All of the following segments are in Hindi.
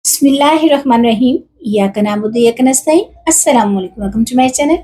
बिस्मिल्लाहिर्रहमानिर्रहीम। इय्याका नअबुदु व इय्याका नस्तईन। अस्सलाम वालेकुम, वेलकम टू माय चैनल।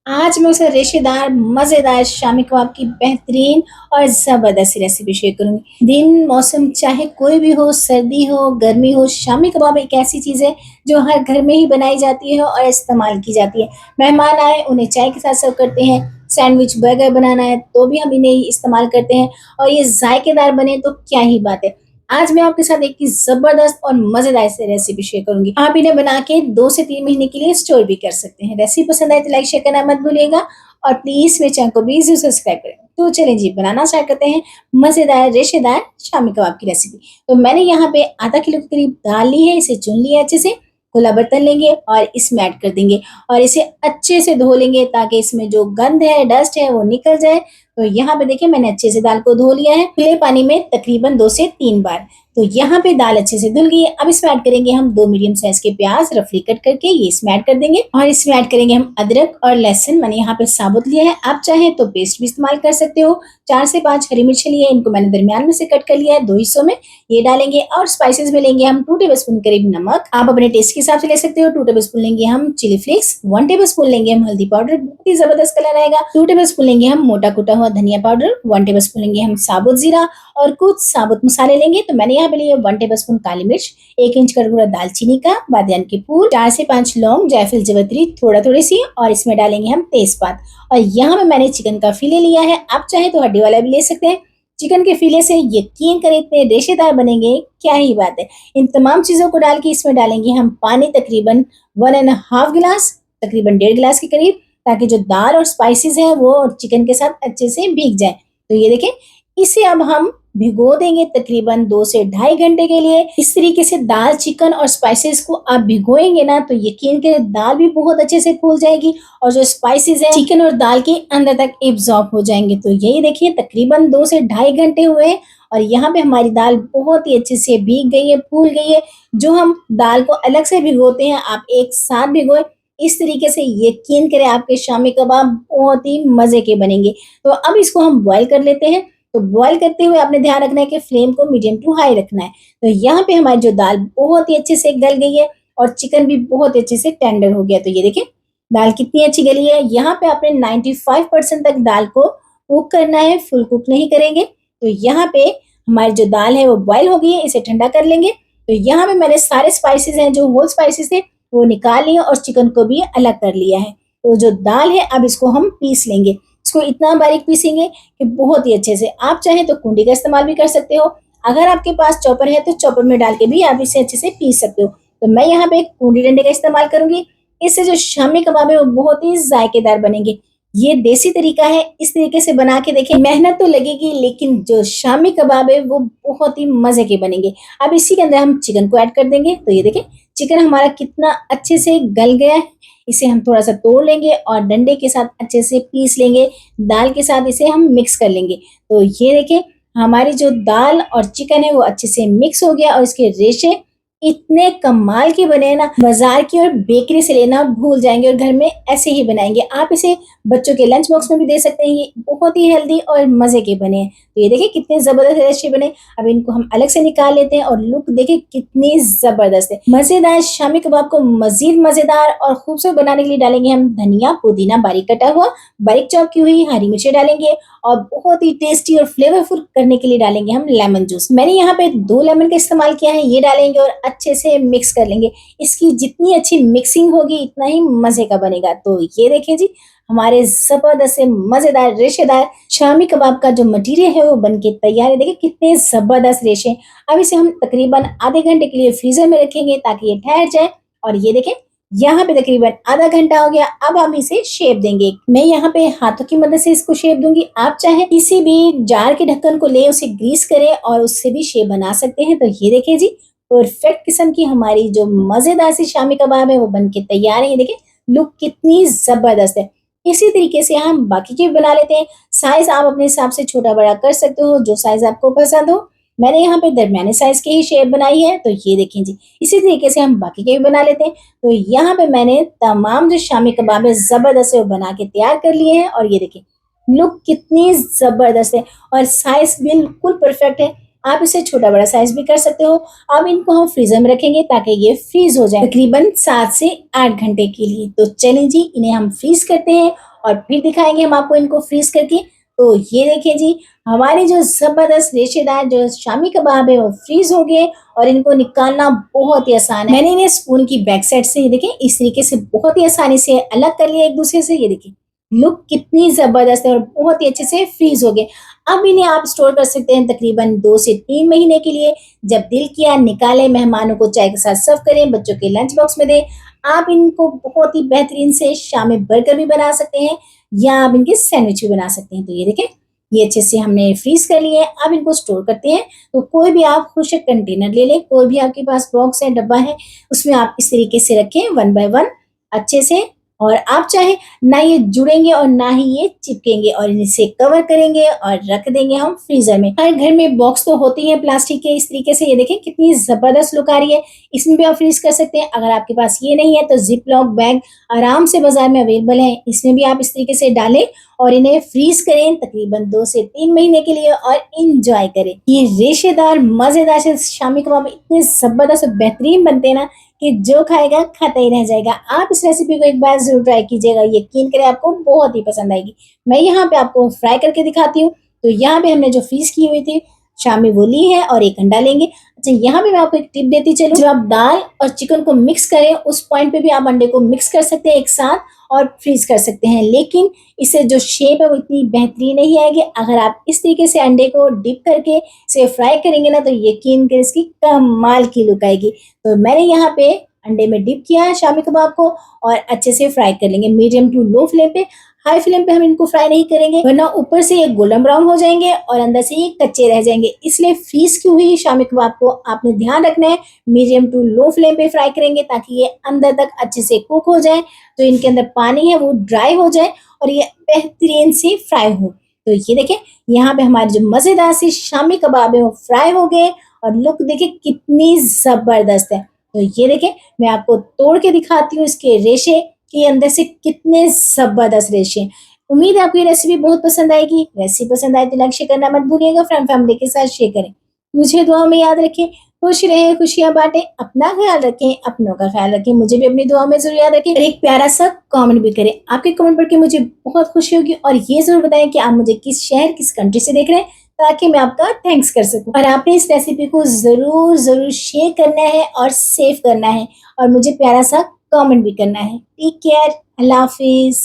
आज मैं उसे रेशेदार मज़ेदार शामी कबाब की बेहतरीन और ज़बरदस्त रेसिपी शेयर करूँगी। दिन मौसम चाहे कोई भी हो, सर्दी हो, गर्मी हो, शामी कबाब एक ऐसी चीज़ है जो हर घर में ही बनाई जाती है और इस्तेमाल की जाती है। मेहमान आए उन्हें चाय के साथ सर्व करते हैं, सैंडविच, बर्गर बनाना है तो भी हम इन्हें ही इस्तेमाल करते हैं और ये ज़ायकेदार बने तो क्या ही बात है। आज मैं आपके साथ एक ज़बरदस्त और मज़ेदार से रेसिपी शेयर करूँगी। आप इन्हें बना के 2 से 3 महीने के लिए स्टोर भी कर सकते हैं। रेसिपी पसंद आए तो लाइक शेयर करना मत भूलिएगा और प्लीज़ मेरे चैनल को भी ज़रूर सब्सक्राइब करें। तो चलिए जी बनाना स्टार्ट करते हैं मज़ेदार रेशेदार शामी कबाब की रेसिपी। तो मैंने यहाँ पे आधा किलो के करीब दाल ली है, इसे चुन लिया अच्छे से। खुला बर्तन लेंगे और इसमें ऐड कर देंगे और इसे अच्छे से धो लेंगे ताकि इसमें जो गंद है, डस्ट है वो निकल जाए। तो यहाँ पे देखिए मैंने अच्छे से दाल को धो लिया है खुले पानी में तकरीबन 2 से 3 बार। तो यहाँ पे दाल अच्छे से धुल गई है। अब इसमें ऐड करेंगे हम 2 मीडियम साइज के प्याज रफली कट करके ये इसमें ऐड कर देंगे और इसमें ऐड करेंगे हम अदरक और लहसुन। मैंने यहाँ पे साबुत लिया है, आप चाहें तो पेस्ट भी इस्तेमाल कर सकते हो। 4 से 5 हरी मिर्च लिए, इनको मैंने दरमियान में से कट कर लिया है 2 हिस्सों में। ये डालेंगे और स्पाइसेस में लेंगे हम 2 टेबलस्पून करीब नमक, आप अपने टेस्ट के हिसाब से ले सकते हो। 2 टेबलस्पून लेंगे हम चिली फ्लेक्स, 1 टेबलस्पून लेंगे हम हल्दी पाउडर, बहुत ही जबरदस्त कलर आएगा। 2 टेबलस्पून लेंगे हम मोटा कुटा हुआ धनिया पाउडर, 1 टेबलस्पून लेंगे हम साबुत जीरा और कुछ साबुत मसाले लेंगे। तो मैंने यहाँ पे लिए 1 टेबलस्पून काली मिर्च, 1 इंच का टुकड़ा दालचीनी का, बादियान के फूल, 4 से 5 लौंग, जायफल, जवित्री थोड़ी सी और इसमें डालेंगे हम तेजपात। और यहाँ पे मैंने चिकन का फिले लिया है, आप चाहे तो हड्डी वाला भी ले सकते हैं। चिकन के फिले से यकीन करें इतने रेशेदार बनेंगे, क्या ही बात है। इन तमाम चीजों को डाल के इसमें डालेंगे हम पानी तकरीबन 1.5 गिलास, तकरीबन 1.5 गिलास के करीब, ताकि जो दाल और स्पाइसेस है वो चिकन के साथ अच्छे से भीग जाए। तो ये देखें, इसे अब हम भिगो देंगे तकरीबन 2 से ढाई घंटे के लिए। इस तरीके से दाल, चिकन और स्पाइसेस को आप भिगोएंगे ना तो यकीन करें दाल भी बहुत अच्छे से फूल जाएगी और जो स्पाइसेस है चिकन और दाल के अंदर तक एब्जॉर्ब हो जाएंगे। तो यही देखिए तकरीबन 2 से ढाई घंटे हुए और यहाँ पे हमारी दाल बहुत ही अच्छे से भीग गई है, फूल गई है। जो हम दाल को अलग से भिगोते हैं आप एक साथ भिगोए, इस तरीके से यकीन करें आपके शामी कबाब बहुत ही मजे के बनेंगे। तो अब इसको हम बॉईल कर लेते हैं। तो बॉईल करते हुए आपने ध्यान रखना है कि फ्लेम को मीडियम टू हाई रखना है। तो यहाँ पे हमारी जो दाल बहुत ही अच्छे से गल गई है और चिकन भी बहुत अच्छे से टेंडर हो गया। तो ये देखिए दाल कितनी अच्छी गली है। यहाँ पे आपने 95% तक दाल को कुक करना है, फुल कुक नहीं करेंगे। तो यहाँ पे हमारी जो दाल है वो बॉईल हो गई है, इसे ठंडा कर लेंगे। तो यहाँ पे मैंने सारे स्पाइसेस हैं जो होल स्पाइसेस थे वो निकाल लिए और चिकन को भी अलग कर लिया है। तो जो दाल है अब इसको हम पीस लेंगे। इसको इतना बारीक पीसेंगे कि बहुत ही अच्छे से, आप चाहें तो कुंडी का इस्तेमाल भी कर सकते हो। अगर आपके पास चॉपर है तो चॉपर में डाल के भी आप इसे अच्छे से पीस सकते हो। तो मैं यहाँ पे एक कुंडी डंडे का इस्तेमाल करूंगी। इससे जो शामी कबाब है वो बहुत ही जायकेदार बनेंगे। ये देसी तरीका है, इस तरीके से बना के देखिए। मेहनत तो लगेगी लेकिन जो शामी कबाब है वो बहुत ही मजे के बनेंगे। अब इसी के अंदर हम चिकन को ऐड कर देंगे। तो ये देखें चिकन हमारा कितना अच्छे से गल गया है। इसे हम थोड़ा सा तोड़ लेंगे और डंडे के साथ अच्छे से पीस लेंगे। दाल के साथ इसे हम मिक्स कर लेंगे। तो ये देखें हमारी जो दाल और चिकन है वो अच्छे से मिक्स हो गया और इसके रेशे इतने कमाल के बने हैं ना, बाजार की और बेकरी से लेना भूल जाएंगे और घर में ऐसे ही बनाएंगे। आप इसे बच्चों के लंच बॉक्स में भी दे सकते हैं। ये बहुत ही हेल्दी और मजे के बने हैं। तो ये देखिए कितने जबरदस्त रेसिपी बने। अब इनको हम अलग से निकाल लेते हैं और लुक देखिए कितनी जबरदस्त है। मजेदार शामी कबाब को मजीद मजेदार और खूबसूरत बनाने के लिए डालेंगे हम धनिया, पुदीना बारीक कटा हुआ, बारीक चॉप की हुई हरी मिर्ची डालेंगे और बहुत ही टेस्टी और फ्लेवरफुल करने के लिए डालेंगे हम लेमन जूस। मैंने यहाँ पे 2 लेमन का इस्तेमाल किया है, ये डालेंगे और अच्छे से मिक्स कर लेंगे। इसकी जितनी अच्छी मिक्सिंग होगी इतना ही मजे का बनेगा। तो ये देखें जी हमारे जबरदस्त से मजेदार रेशेदार शामी कबाब का जो मटेरियल है वो बनके तैयार है। देखिए कितने जबरदस्त रेशे। अब इसे हम तकरीबन आधे घंटे के लिए फ्रीजर में रखेंगे ताकि ये ठहर जाए। और ये देखें यहाँ पे तकरीबन आधा घंटा हो गया। अब हम इसे शेप देंगे। मैं यहाँ पे हाथों की मदद से इसको शेप दूंगी। आप चाहे किसी भी जार के ढक्कन को ले उसे ग्रीस करें और उससे भी शेप बना सकते हैं। तो ये देखिए जी परफेक्ट किस्म की हमारी जो मजेदार सी शामी कबाब है वो बनके तैयार है। ये देखिए लुक कितनी जबरदस्त है। इसी तरीके से हम बाकी के भी बना लेते हैं। साइज आप अपने हिसाब से छोटा बड़ा कर सकते हो, जो साइज आपको पसंद हो। मैंने यहाँ पे दरमियाने साइज की ही शेप बनाई है। तो ये देखें जी इसी तरीके से हम बाकी के भी बना लेते हैं। तो यहाँ पे मैंने तमाम जो शामी कबाब है जबरदस्त है वो बना के तैयार कर लिए हैं और ये देखें लुक कितनी जबरदस्त है और साइज बिल्कुल परफेक्ट है। आप इसे छोटा बड़ा साइज भी कर सकते हो। अब इनको हम फ्रीजर में रखेंगे ताकि ये फ्रीज हो जाए तकरीबन 7 से 8 घंटे के लिए। तो चलें जी, इन्हें हम फ्रीज करते हैं और फिर दिखाएंगे हम आपको इनको फ्रीज करके। तो ये देखिए जी, हमारे जो जबरदस्त रेशेदार जो शामी कबाब है वो फ्रीज हो गए और इनको निकालना बहुत ही आसान है। मैंने इन्हें स्पून की बैक साइड से ये देखें इस तरीके से बहुत ही आसानी से अलग कर लिया एक दूसरे से। ये देखिए लुक कितनी जबरदस्त है और बहुत ही अच्छे से फ्रीज हो गए। अब इन्हें आप स्टोर कर सकते हैं तकरीबन 2 से 3 महीने के लिए। जब दिल किया निकालें, मेहमानों को चाय के साथ सर्व करें, बच्चों के लंच बॉक्स में दें। आप इनको बहुत ही बेहतरीन से शामी बर्गर भी बना सकते हैं या आप इनके सैंडविच भी बना सकते हैं। तो ये देखें ये अच्छे से हमने फ्रीज कर लिए। अब इनको स्टोर करते हैं। तो कोई भी आप खुशक कंटेनर ले लें, कोई भी आपके पास बॉक्स है, डब्बा है, उसमें आप इस तरीके से रखें 1 बाय 1 अच्छे से। और आप चाहे ना ये जुड़ेंगे और ना ही ये चिपकेंगे और इसे कवर करेंगे और रख देंगे हम फ्रीजर में। हर घर में बॉक्स तो होते ही है प्लास्टिक के इस तरीके से। ये देखें कितनी जबरदस्त लुक आ रही है। इसमें भी आप फ्रीज कर सकते हैं। अगर आपके पास ये नहीं है तो जिप लॉक बैग आराम से बाजार में अवेलेबल है, इसमें भी आप इस तरीके से डालें और इन्हें फ्रीज करें तकरीबन 2 से 3 महीने के लिए और इंजॉय करें। ये रेशेदार मजेदार से शामी कबाब इतने जबरदस्त और बेहतरीन बनते हैं ना कि जो खाएगा खाता ही रह जाएगा। आप इस रेसिपी को एक बार जरूर ट्राई कीजिएगा, यकीन करें आपको बहुत ही पसंद आएगी। मैं यहाँ पे आपको फ्राई करके दिखाती हूँ। तो यहाँ पे हमने जो फ्रीज की हुई थी शामी वो ली है और 1 अंडा लेंगे। अच्छा, यहाँ पे मैं आपको एक टिप देती चलूं, जब आप दाल और चिकन को मिक्स करें उस पॉइंट पे भी आप अंडे को मिक्स कर सकते हैं एक साथ और फ्रीज कर सकते हैं, लेकिन इससे जो शेप है वो इतनी बेहतरीन नहीं आएगी। अगर आप इस तरीके से अंडे को डिप करके इसे फ्राई करेंगे ना तो यकीन करें इसकी कमाल की लुक आएगी। तो मैंने यहाँ पे अंडे में डिप किया है शामी कबाब को और अच्छे से फ्राई कर लेंगे मीडियम टू लो फ्लेम पे। हाई फ्लेम पे हम इनको फ्राई नहीं करेंगे वरना ऊपर से ये गोल्डन ब्राउन हो जाएंगे और अंदर से ये कच्चे रह जाएंगे। इसलिए फ्रीज की हुई शामी कबाब को आपने ध्यान रखना है मीडियम टू लो फ्लेम पे फ्राई करेंगे ताकि ये अंदर तक अच्छे से कुक हो जाए, तो इनके अंदर पानी है वो ड्राई हो जाए और ये बेहतरीन से फ्राई हो। तो ये देखें यहाँ पे हमारे जो मजेदार सी शामी कबाब है वो फ्राई हो गए और लुक देखें कितनी जबरदस्त है। तो ये देखें मैं आपको तोड़ के दिखाती हूँ इसके रेशे कि अंदर से कितने जबरदस्त रेशे हैं। उम्मीद है आपको ये रेसिपी बहुत पसंद आएगी। रेसिपी पसंद आए तो लाइक शेयर करना मत भूलिएगा, फ्रेंड फैमिली के साथ शेयर करें। मुझे दुआ में याद रखें, खुश रहें, खुशियां बांटें, अपना ख्याल रखें, अपनों का ख्याल रखें, मुझे भी अपनी दुआ में जरूर याद रखें और एक प्यारा सा कमेंट भी करें। आपके कमेंट पढ़ के मुझे बहुत खुशी होगी और ये जरूर बताएं कि आप मुझे किस शहर किस कंट्री से देख रहे हैं ताकि मैं आपका थैंक्स कर सकूं। और आपने इस रेसिपी को जरूर जरूर शेयर करना है और सेव करना है और मुझे प्यारा सा कमेंट भी करना है। टेक केयर, अल्लाह हाफिज।